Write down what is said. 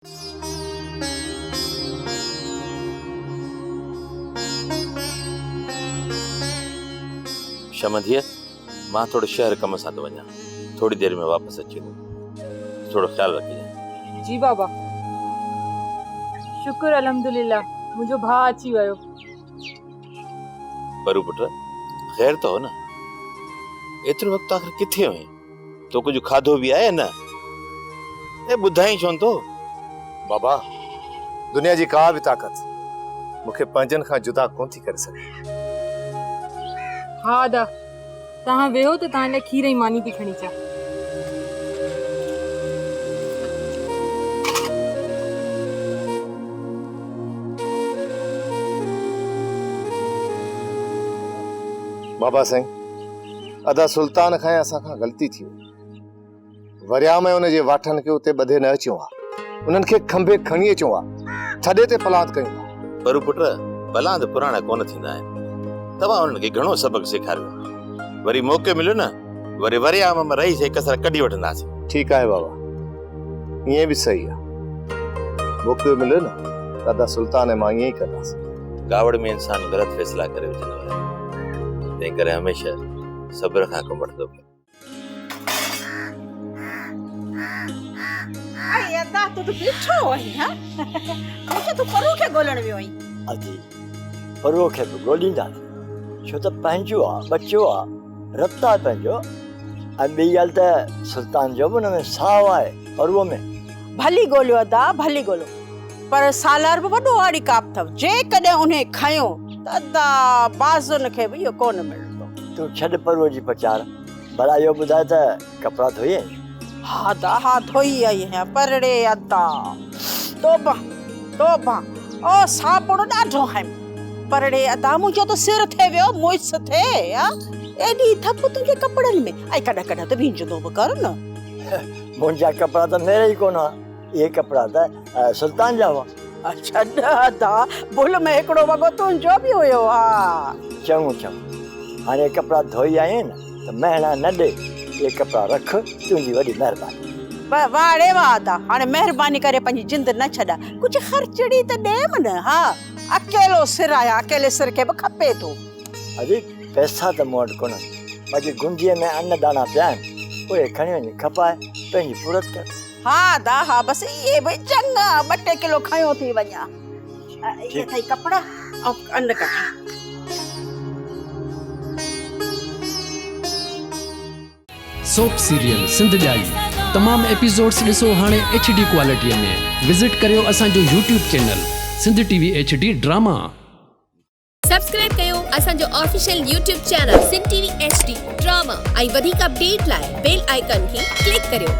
शमंधिया मां थोड़े शहर कम सां थो वञा, थोड़ी देर में वापस अची थोड़ो ख्याल रखिजे। जी बाबा। शुक्र अल्हम्दुलिल्लाह मुझो भा अची वयो। परू पुट खैर तो हो न? एतिरो वक्त आखिर किथे हुई? तो कुछ खाधो भी आहे न? ए बुधाई छो तो? बाबा दुनिया जी का भी ताकत मुखे पंजन खां जुदा कोन थी करे सके। हाँ दा तहां वेहो तो तहां लाइ खीर ई मानी थी खणी चा। बाबा साईं अदा सुल्तान खां असां खां गलती थी वरिया में उन जे वाठन के उते बधे न अचो आ, उन्हन के खंबे खणी अचो आ, थडे ते पलांत कयूं। परू पुट पलांत पुराणा कोन थींदा आहिनि, तव्हां उन्हनि खे घणो सबक सेखारियो, वरी मौक़ो मिलियो न वरी वरिया में रही से कसर कढी वठंदासीं। ठीक है बाबा, ये भी सही है, मौक़ो मिले न दादा सुल्तान मां ये ही कंदासीं। गावड़ में इंसान गलत फैसला करे वठंदो आहे, तंहिं करे हमेशा सब्र खां कमु वठंदो पियो। आई अदा तू तो पीछो वही हां मुझे तो परू के गोलण वियो आई। अजी परू के गोलींदा छो त पंहिंजो आ बच्चो आ रत्ता पंहिंजो ऐं ॿी ॻाल्हि त सुल्तान जो बि हुन में साव आहे परूअ में। भली गोलियो अदा भली गोलो, पर सालार बि वॾो आड़ी काप अथव, जे कॾहिं उन्हें खयो त अदा बाज़ुन खे बि इहो कोन मिलंदो। तूं छॾ परूअ जी प्रचार, भला इहो ॿुधाए त कपिड़ा धोई आई? हा दा हा धोई आई है परड़े अदा तोबा तोबा ओ साबुण ॾाढो है परड़े अदा मुझो तो सिर थे वियो मुइस थे या एडी थप तुझे कपड़न में आई कड़ा कड़ा तो भींजो बि कर न। मुंहिंजा कपिड़ा त मेरे ई कोन, ये कपिड़ा त सुल्तान जा हुआ। अच्छा दा भुल में हिकिड़ो वॻो तुंहिंजो बि हुयो। हा चङो चङो, हाणे कपिड़ा धोई आए न त महणा न ॾे, ये कपिड़ा रख, तुंहिंजी वॾी महिरबानी। वाड़े वाह दा हाणे महिरबानी करे पंहिंजी जिंद न छॾा, कुछ खर्चड़ी त ॾे मन। हा अकेलो सिर आया, अकेले सिर के बि खपे थो। अरे पैसा त मूं वटि कोन, बाक़ी गुंजीअ में अन्न दाना पिया आहिनि, उहे खणी वञी खपाए पंहिंजी पूरत कर। हा दा हा बस ये भई चङा 2 किलो खयो थी वञा। ये थई कपड़ा ऐं अन्न कटा। सोप सीरियल सिंध जाई तमाम एपिसोड्स ॾिसो हाणे HD क्वालिटीअ में। विजिट करियो असांजो YouTube channel Sindh TV HD drama. Subscribe कयो असांजो official YouTube channel Sindh TV HD drama ऐं वधीक अपडेट लाइ बेल आइकन खे क्लिक करियो।